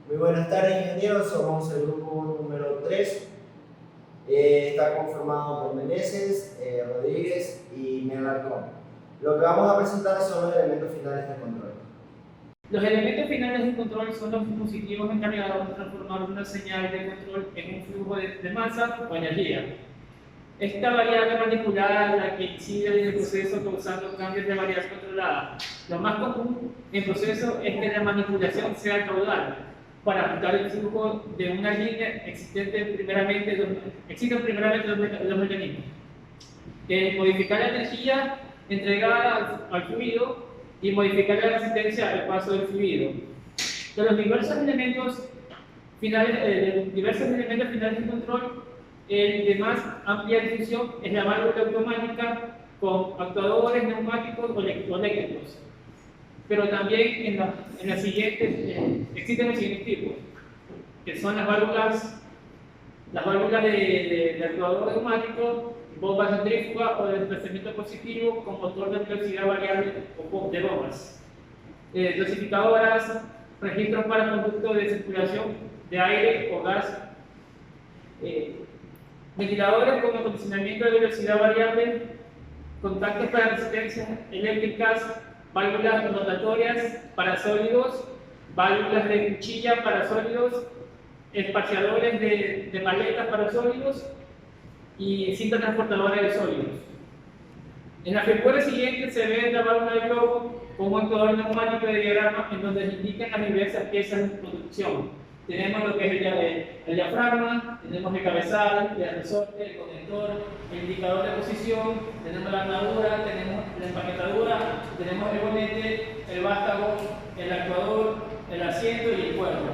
Muy buenas tardes, ingenieros. Somos el grupo número 3. Está conformado por Meneses, Rodríguez y Miguel Arcón. Lo que vamos a presentar son los elementos finales de control. Los elementos finales de control son los dispositivos encargados de transformar una señal de control en un flujo de masa o energía. Esta variable manipulada es la que incide en el proceso causando cambios de variable controlada. Lo más común en el proceso es que la manipulación sea caudal para ajustar el flujo de una línea. Existen primeramente dos mecanismos. Modificar la energía entregada al fluido y modificar la resistencia al paso del fluido. De los diversos elementos finales de control, el de más amplia difusión es la válvula automática con actuadores neumáticos o eléctricos. Pero también en las siguientes, existen los siguientes tipos, que son las válvulas de actuador neumático, bombas centrífugas o de desplazamiento positivo con motor de velocidad variable o de bombas. Dosificadoras, registros para conductos de circulación de aire o gas. Ventiladores con acondicionamiento de velocidad variable, contactos para resistencias eléctricas, válvulas rotatorias para sólidos, válvulas de cuchilla para sólidos, espaciadores de maletas para sólidos y cinta transportadora de sólidos. En la figura siguiente se ve la válvula de globo con un actuador neumático de diagrama en donde se indican las diversas piezas de producción. Tenemos lo que es el diafragma, tenemos el cabezal, el resorte, el conector, el indicador de posición, tenemos la armadura, tenemos la empaquetadura, tenemos el bonete, el vástago, el actuador, el asiento y el cuerpo.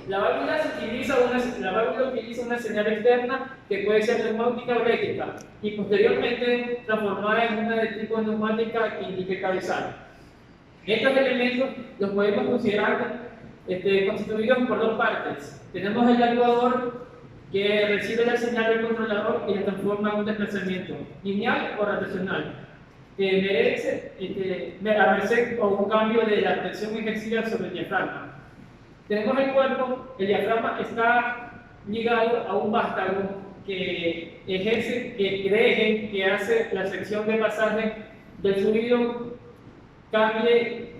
La válvula utiliza una señal externa que puede ser neumática o eléctrica y posteriormente transformada en una de tipo neumática que indique cabezal. Estos elementos los podemos considerar constituidos por dos partes. Tenemos el actuador que recibe la señal del controlador y la transforma en un desplazamiento lineal o rotacional que merece a merced o un cambio de la tensión ejercida sobre el diafragma. Tenemos el cuerpo. El diafragma está ligado a un vástago que hace la sección de pasaje del fluido cambie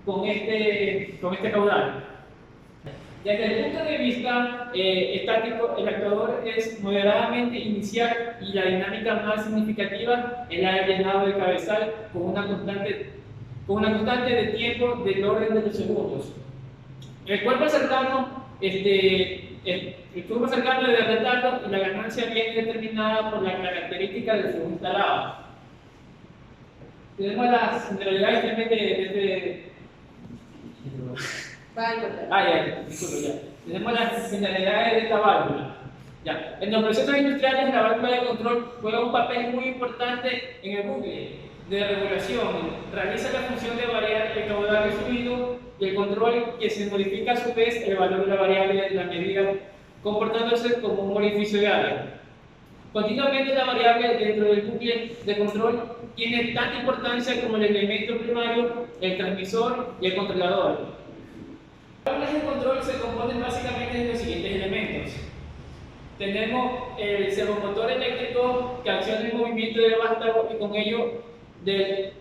con este caudal. Desde el punto de vista estático, el actuador es moderadamente inicial y la dinámica más significativa es la del llenado del cabezal con una constante de tiempo del orden de los segundos. El cuerpo cercano debe retardo y la ganancia viene determinada por la característica del flujo instalado. Tenemos las generalidades también Tenemos las generalidades de esta válvula. Ya. En los procesos industriales, la válvula de control juega un papel muy importante en el bucle de regulación. Realiza la función de variar el caudal del fluido y el control, que se modifica a su vez el valor de la variable de la medida, comportándose como un orificio de área. Continuamente la variable dentro del bucle de control tiene tanta importancia como el elemento primario, el transmisor y el controlador. Las válvulas de control se componen básicamente de los siguientes elementos. Tenemos el servomotor eléctrico que acciona el movimiento del vástago y con ello del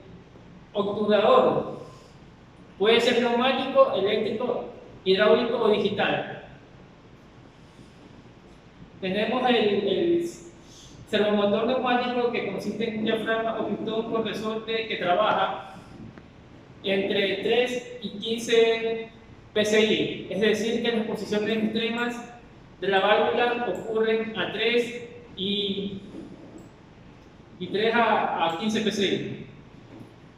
obturador. Puede ser neumático, eléctrico, hidráulico o digital. Tenemos el servomotor neumático, que consiste en un diafragma o pistón con resorte que trabaja entre 3 y 15 psi, es decir, que las posiciones extremas de la válvula ocurren a 3 y 3 a 15 psi.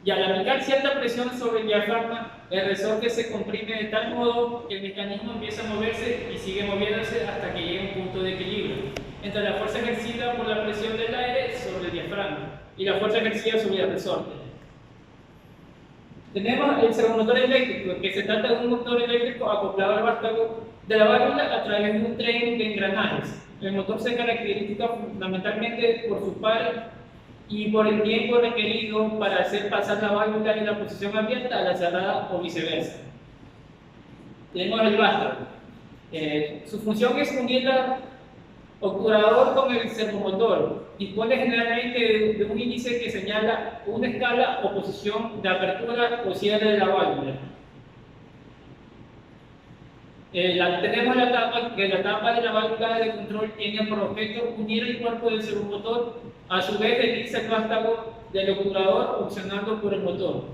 Y al aplicar cierta presión sobre el diafragma, el resorte se comprime de tal modo que el mecanismo empieza a moverse y sigue moviéndose hasta que llegue a un punto de equilibrio entre la fuerza ejercida por la presión del aire sobre el diafragma y la fuerza ejercida sobre el resorte. Tenemos el servomotor eléctrico, que se trata de un motor eléctrico acoplado al vástago de la válvula a través de un tren de engranajes. El motor se caracteriza fundamentalmente por su par y por el tiempo requerido para hacer pasar la válvula en la posición abierta a la cerrada o viceversa. tenemos el vástago. Su función es unir el obturador con el servomotor. Dispone generalmente de un índice que señala una escala o posición de apertura o cierre de la válvula. Tenemos la tapa, que la tapa de la válvula de control tiene por objeto unir el cuerpo del servomotor, a su vez desliza el vástago del obturador opcionando por el motor.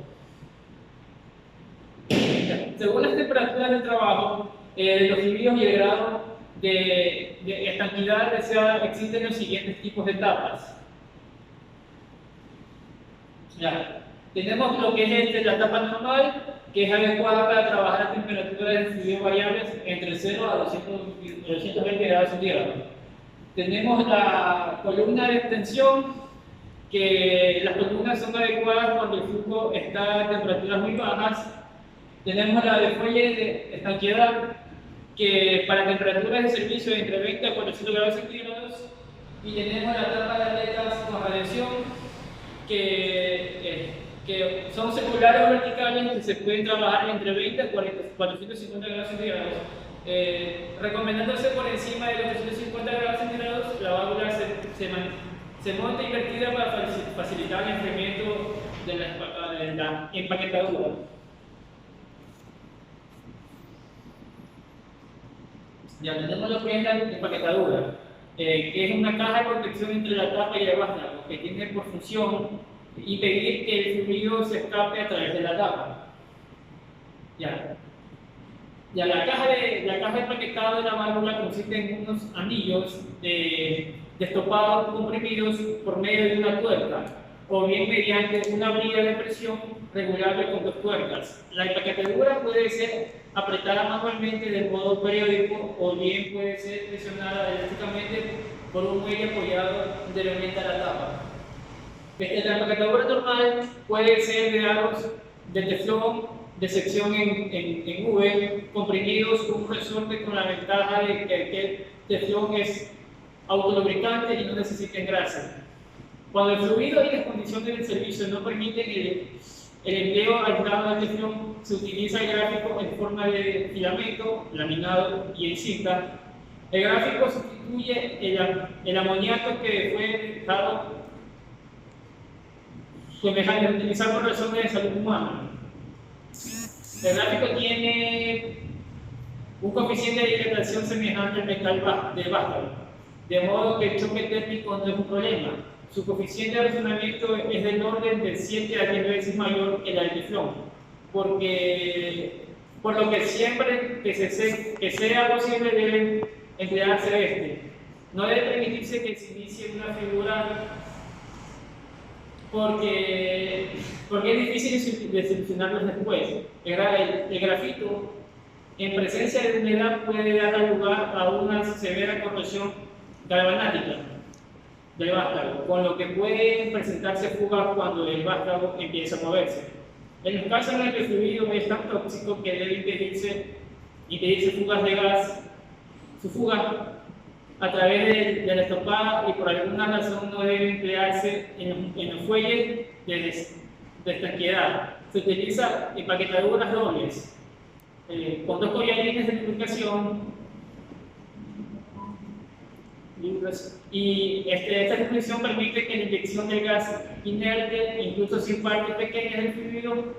Según las temperaturas de trabajo, los fluidos y el grado de estanquidad deseada, existen los siguientes tipos de tapas. Ya. Tenemos lo que es la tapa normal, que es adecuada para trabajar a temperaturas de fluido variables entre 0 a 220 grados centígrados. Tenemos la columna de extensión, que las columnas son adecuadas cuando el flujo está a temperaturas muy bajas. Tenemos la de fuelle de estanqueidad, que para temperaturas de servicio de entre 20 a 400 grados centígrados. Y tenemos la tapa de aletas con radiación, que son seculares o verticales, que se pueden trabajar entre 20 a 450 grados centígrados. Recomendándose por encima de los 450 grados centígrados, la válvula se monta invertida para facilitar el enfriamiento de la empaquetadura. Ya tenemos lo que es la empaquetadura, que es una caja de protección entre la tapa y el vástago, que tiene por función impedir que el fluido se escape a través de la tapa. Ya la caja de empaquetado de la válvula consiste en unos anillos de estopado comprimidos por medio de una tuerca, o bien mediante una brida de presión regulable con 2 tuercas. La empaquetadura puede ser apretada manualmente de modo periódico, o bien puede ser presionada elásticamente por un muelle apoyado anteriormente a la tapa. La empaquetadura normal puede ser de aros de teflón de sección en V, comprimidos con un resorte, con la ventaja de que el teflón es autolubricante y no necesita engrase. Cuando el fluido y las condiciones del servicio no permiten el empleo aislado del teflón, se utiliza el gráfico en forma de filamento, laminado y en cinta. El gráfico sustituye el amoníaco que fue dejado semejante utilizar por razones de salud humana. El gráfico tiene un coeficiente de hidratación semejante al metal del vástago, de modo que el choque térmico no es un problema. Su coeficiente de razonamiento es del orden de 7 a 10 veces mayor que la del teflón, por lo que siempre que sea posible debe emplearse este. No debe permitirse que se inicie una figura porque es difícil de solucionarlos después. El grafito, en presencia de humedad, puede dar lugar a una severa corrosión galvanática del vástago, con lo que pueden presentarse fugas cuando el vástago empieza a moverse. En los casos en los que el fluido es tan tóxico que debe impedirse fugas de gas, su fuga a través de la estopada, y por alguna razón no debe emplearse en los fuelles de estanqueidad. Se utiliza empaquetaduras dobles, con 2 collarines de lubricación, y esta lubricación permite que la inyección de gas inerte, incluso sin partes pequeñas del fluido,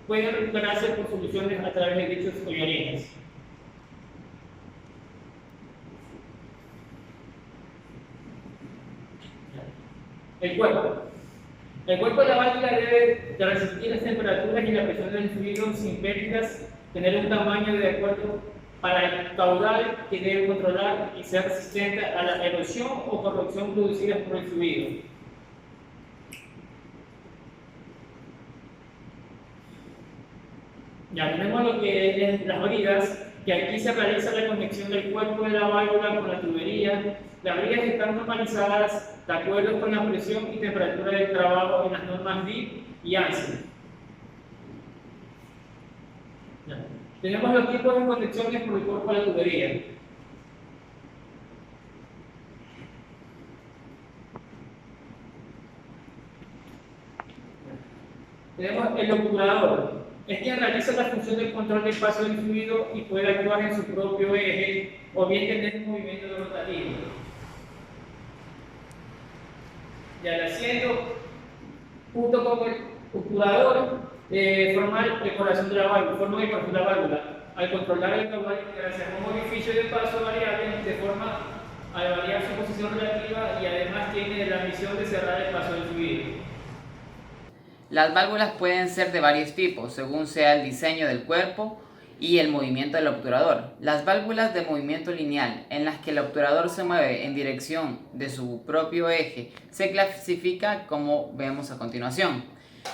puede recuperarse por soluciones a través de dichos collarines. El cuerpo de la válvula debe de resistir las temperaturas y la presión del fluido sin pérdidas, tener un tamaño de acuerdo para el caudal que debe controlar y ser resistente a la erosión o corrosión producidas por el fluido. Ya tenemos lo que es las bridas, que aquí se realiza la conexión del cuerpo de la válvula con la tubería. Las bridas están normalizadas de acuerdo con la presión y temperatura del trabajo en las normas BIP y ANSI. Tenemos los tipos de conexiones por el cuerpo de la tubería. Tenemos el obturador. Es quien realiza la función del control del paso del fluido y puede actuar en su propio eje o bien tener un movimiento rotativo. Ya el asiento, junto con el obturador, forma el corazón de la válvula, forma el corazón de la válvula. Al controlar el caudal gracias a un orificio de paso variable, de forma a variar su posición relativa y además tiene la misión de cerrar el paso del fluido. Las válvulas pueden ser de varios tipos, según sea el diseño del cuerpo y el movimiento del obturador. Las válvulas de movimiento lineal, en las que el obturador se mueve en dirección de su propio eje, se clasifica como vemos a continuación.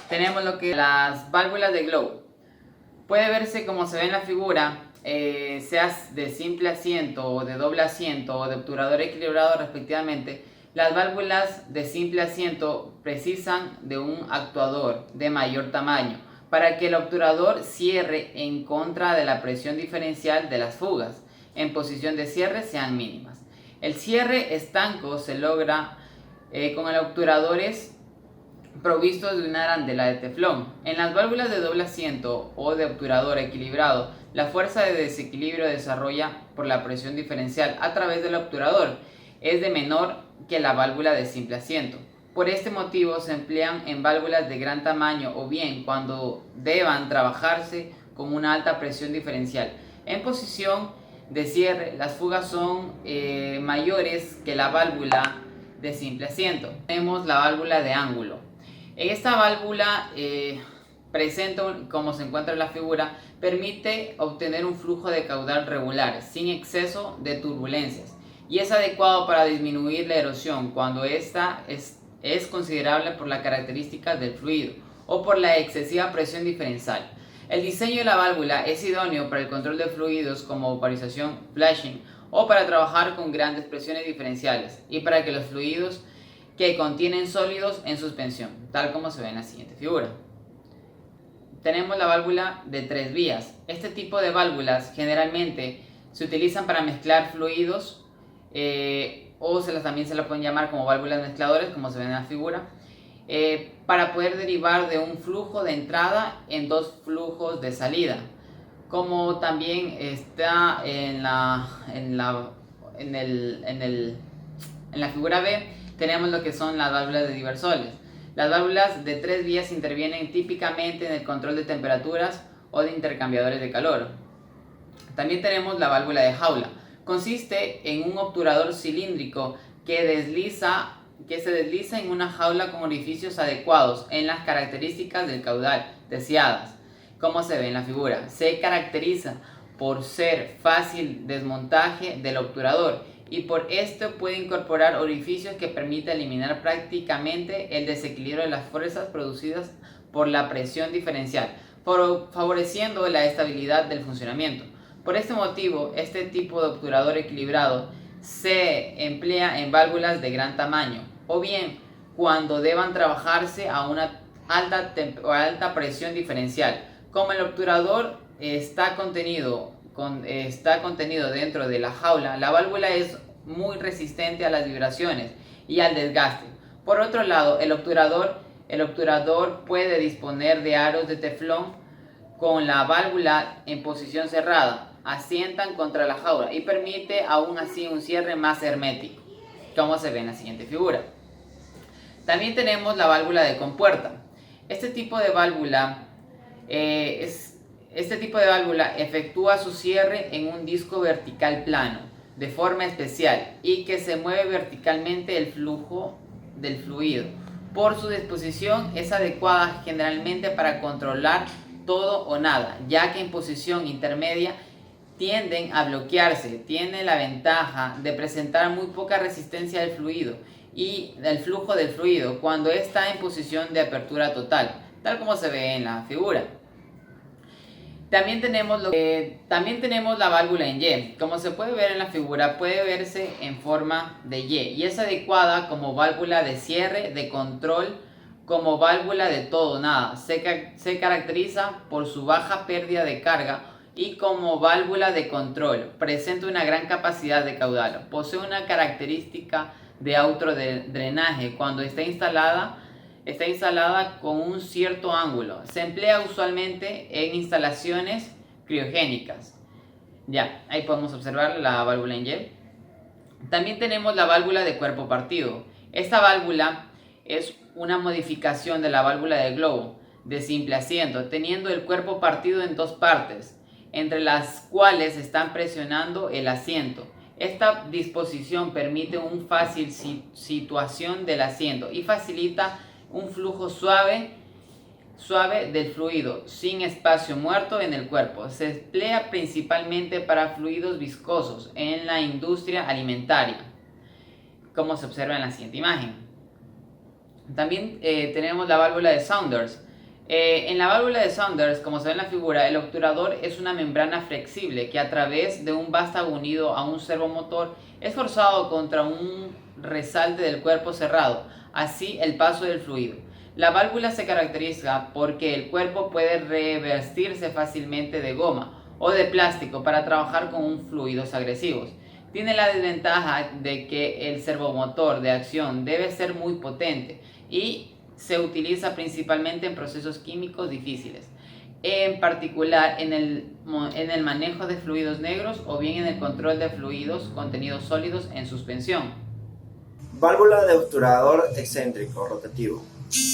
Tenemos lo que las válvulas de Glow. Puede verse como se ve en la figura, sea de simple asiento o de doble asiento o de obturador equilibrado respectivamente. Las válvulas de simple asiento precisan de un actuador de mayor tamaño para que el obturador cierre en contra de la presión diferencial de las fugas en posición de cierre sean mínimas. El cierre estanco se logra con el obturadores provistos de una arandela de teflón. En las válvulas de doble asiento o de obturador equilibrado, la fuerza de desequilibrio desarrolla por la presión diferencial a través del obturador es de menor que la válvula de simple asiento. Por este motivo se emplean en válvulas de gran tamaño o bien cuando deban trabajarse con una alta presión diferencial. En posición de cierre, las fugas son mayores que la válvula de simple asiento. Tenemos la válvula de ángulo. En esta válvula presenta, como se encuentra en la figura, permite obtener un flujo de caudal regular, sin exceso de turbulencias, y es adecuado para disminuir la erosión cuando esta es considerable por las características del fluido o por la excesiva presión diferencial. El diseño de la válvula es idóneo para el control de fluidos como vaporización, flashing o para trabajar con grandes presiones diferenciales y para que los fluidos que contienen sólidos en suspensión, tal como se ve en la siguiente figura. Tenemos la válvula de 3 vías. Este tipo de válvulas generalmente se utilizan para mezclar fluidos o también se la pueden llamar como válvulas mezcladores, como se ve en la figura, para poder derivar de un flujo de entrada en dos flujos de salida, como también está en la figura B. Tenemos lo que son las válvulas de diversores. Las válvulas de 3 vías intervienen típicamente en el control de temperaturas o de intercambiadores de calor. También tenemos la válvula de jaula. Consiste en un obturador cilíndrico que se desliza en una jaula con orificios adecuados en las características del caudal deseadas, como se ve en la figura. Se caracteriza por ser fácil desmontaje del obturador y por esto puede incorporar orificios que permiten eliminar prácticamente el desequilibrio de las fuerzas producidas por la presión diferencial, favoreciendo la estabilidad del funcionamiento. Por este motivo, este tipo de obturador equilibrado se emplea en válvulas de gran tamaño, o bien cuando deban trabajarse a una alta presión diferencial. Como el obturador está contenido dentro de la jaula, la válvula es muy resistente a las vibraciones y al desgaste. Por otro lado, el obturador puede disponer de aros de teflón con la válvula en posición cerrada, asientan contra la jaula y permite aún así un cierre más hermético, como se ve en la siguiente figura. También tenemos la válvula de compuerta. Este tipo de válvula efectúa su cierre en un disco vertical plano, de forma especial, y que se mueve verticalmente el flujo del fluido. Por su disposición es adecuada generalmente para controlar todo o nada, ya que en posición intermedia tienden a bloquearse. Tiene la ventaja de presentar muy poca resistencia del fluido y del flujo del fluido cuando está en posición de apertura total, tal como se ve en la figura. También tenemos la válvula en Y. Como se puede ver en la figura, puede verse en forma de Y es adecuada como válvula de cierre, de control, como válvula de todo o nada. Se caracteriza por su baja pérdida de carga y como válvula de control. Presenta una gran capacidad de caudal. Posee una característica de autodrenaje cuando está instalada está instalada con un cierto ángulo. Se emplea usualmente en instalaciones criogénicas. Ya, ahí podemos observar la válvula en Y. También tenemos la válvula de cuerpo partido. Esta válvula es una modificación de la válvula de globo de simple asiento, teniendo el cuerpo partido en dos partes, entre las cuales están presionando el asiento. Esta disposición permite una fácil situación del asiento y facilita un flujo suave del fluido, sin espacio muerto en el cuerpo. Se emplea principalmente para fluidos viscosos en la industria alimentaria, como se observa en la siguiente imagen. También tenemos la válvula de Saunders. En la válvula de Saunders, como se ve en la figura, el obturador es una membrana flexible que a través de un vástago unido a un servomotor es forzado contra un resalte del cuerpo cerrado, así el paso del fluido. La válvula se caracteriza porque el cuerpo puede revestirse fácilmente de goma o de plástico para trabajar con fluidos agresivos. Tiene la desventaja de que el servomotor de acción debe ser muy potente y se utiliza principalmente en procesos químicos difíciles, en particular en el manejo de fluidos negros o bien en el control de fluidos contenidos sólidos en suspensión. Válvula de obturador excéntrico rotativo.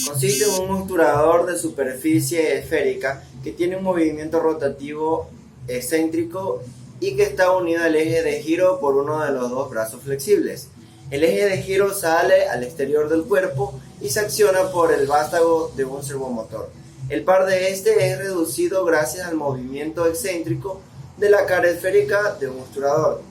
Consiste en un obturador de superficie esférica que tiene un movimiento rotativo excéntrico y que está unido al eje de giro por uno de los dos brazos flexibles. El eje de giro sale al exterior del cuerpo y se acciona por el vástago de un servomotor. El par de este es reducido gracias al movimiento excéntrico de la cara esférica de un obturador.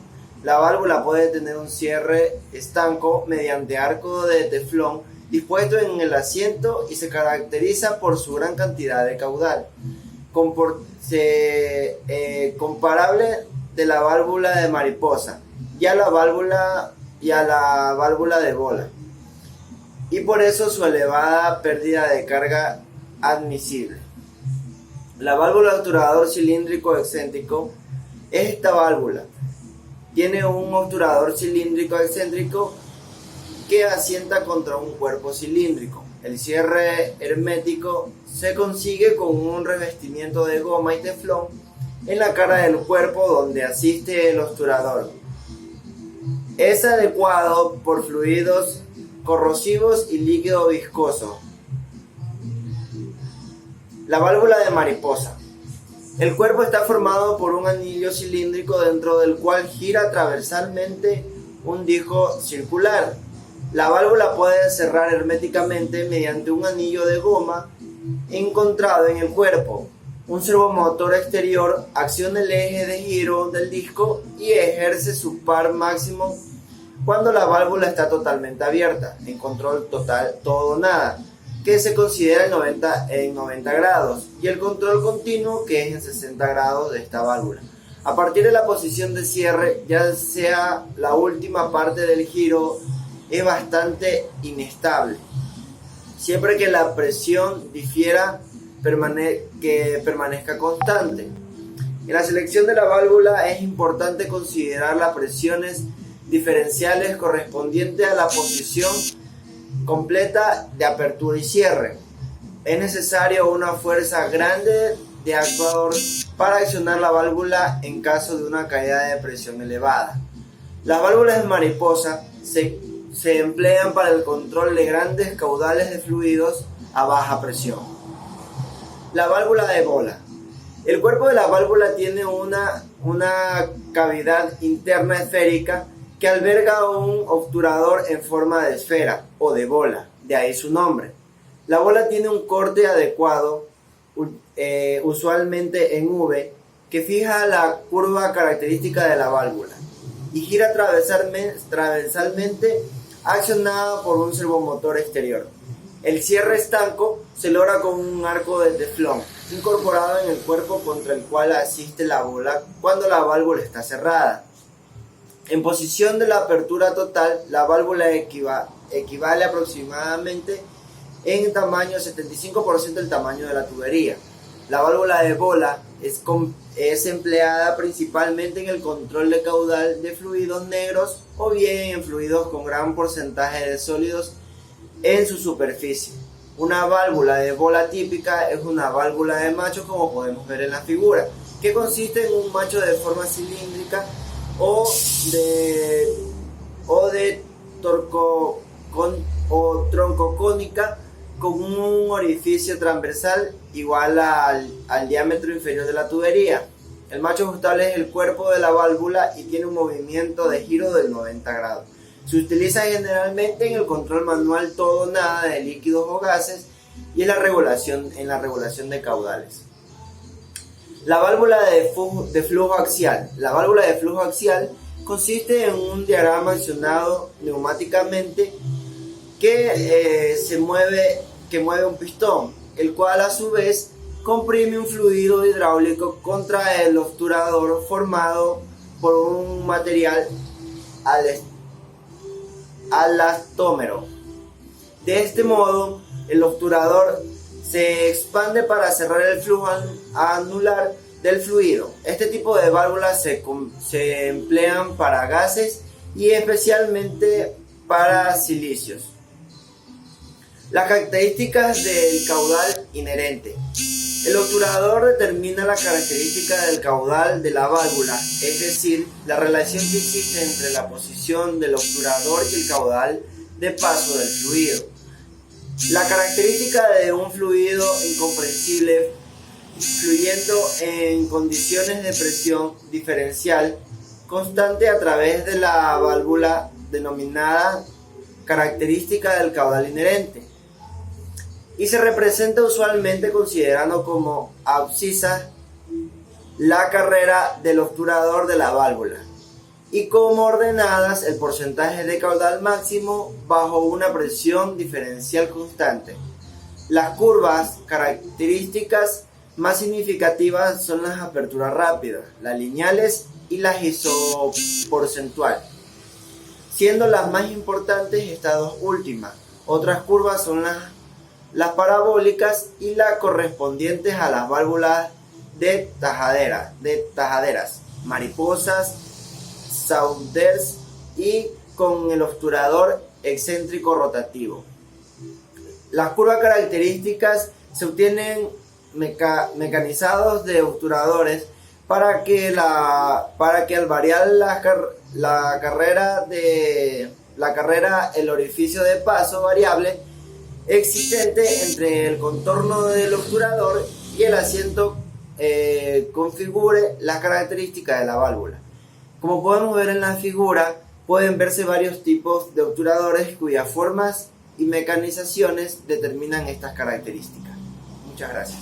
La válvula puede tener un cierre estanco mediante arco de teflón dispuesto en el asiento y se caracteriza por su gran cantidad de caudal, comparable de la válvula de mariposa y a la válvula de bola, y por eso su elevada pérdida de carga admisible. La válvula de obturador cilíndrico excéntrico es esta válvula. Tiene un obturador cilíndrico excéntrico que asienta contra un cuerpo cilíndrico. El cierre hermético se consigue con un revestimiento de goma y teflón en la cara del cuerpo donde asiste el obturador. Es adecuado por fluidos corrosivos y líquido viscoso. La válvula de mariposa. El cuerpo está formado por un anillo cilíndrico dentro del cual gira transversalmente un disco circular. La válvula puede cerrar herméticamente mediante un anillo de goma encontrado en el cuerpo. Un servomotor exterior acciona el eje de giro del disco y ejerce su par máximo cuando la válvula está totalmente abierta, en control total todo o nada, que se considera en 90 grados, y el control continuo, que es en 60 grados de esta válvula. A partir de la posición de cierre, ya sea la última parte del giro, es bastante inestable. Siempre que la presión difiera, que permanezca constante. En la selección de la válvula es importante considerar las presiones diferenciales correspondientes a la posición completa de apertura y cierre. Es necesario una fuerza grande de actuador para accionar la válvula en caso de una caída de presión elevada. Las válvulas de mariposa se emplean para el control de grandes caudales de fluidos a baja presión. La válvula de bola. El cuerpo de la válvula tiene una cavidad interna esférica que alberga un obturador en forma de esfera o de bola, de ahí su nombre. La bola tiene un corte adecuado, usualmente en V, que fija la curva característica de la válvula y gira transversalmente accionada por un servomotor exterior. El cierre estanco se logra con un arco de teflón incorporado en el cuerpo contra el cual asiste la bola cuando la válvula está cerrada. En posición de la apertura total, la válvula equivale aproximadamente en tamaño 75% del tamaño de la tubería. La válvula de bola es empleada principalmente en el control de caudal de fluidos negros o bien en fluidos con gran porcentaje de sólidos en su superficie. Una válvula de bola típica es una válvula de macho, como podemos ver en la figura, que consiste en un macho de forma cilíndrica o de troncocónica con un orificio transversal igual al diámetro inferior de la tubería. El macho ajustable es el cuerpo de la válvula y tiene un movimiento de giro de 90 grados. Se utiliza generalmente en el control manual todo o nada de líquidos o gases y en la regulación de caudales. La válvula de flujo axial. La válvula de flujo axial consiste en un diafragma accionado neumáticamente que mueve un pistón, el cual a su vez comprime un fluido hidráulico contra el obturador formado por un material elastómero. De este modo, el obturador se expande para cerrar el flujo anular del fluido. Este tipo de válvulas se emplean para gases y especialmente para silicios. Las características del caudal inherente. El obturador determina la característica del caudal de la válvula, es decir, la relación que existe entre la posición del obturador y el caudal de paso del fluido. La característica de un fluido incompresible fluyendo en condiciones de presión diferencial constante a través de la válvula denominada característica del caudal inherente, y se representa usualmente considerando como abscisa la carrera del obturador de la válvula y como ordenadas el porcentaje de caudal máximo bajo una presión diferencial constante. Las curvas características más significativas son las aperturas rápidas, las lineales y las isoporcentuales, siendo las más importantes estas dos últimas. Otras curvas son las parabólicas y las correspondientes a las válvulas de tajaderas, mariposas, Saunders y con el obturador excéntrico rotativo. Las curvas características se obtienen mecanizados de obturadores para que al variar la carrera el orificio de paso variable existente entre el contorno del obturador y el asiento configure las características de la válvula. Como podemos ver en la figura, pueden verse varios tipos de obturadores cuyas formas y mecanizaciones determinan estas características. Muchas gracias.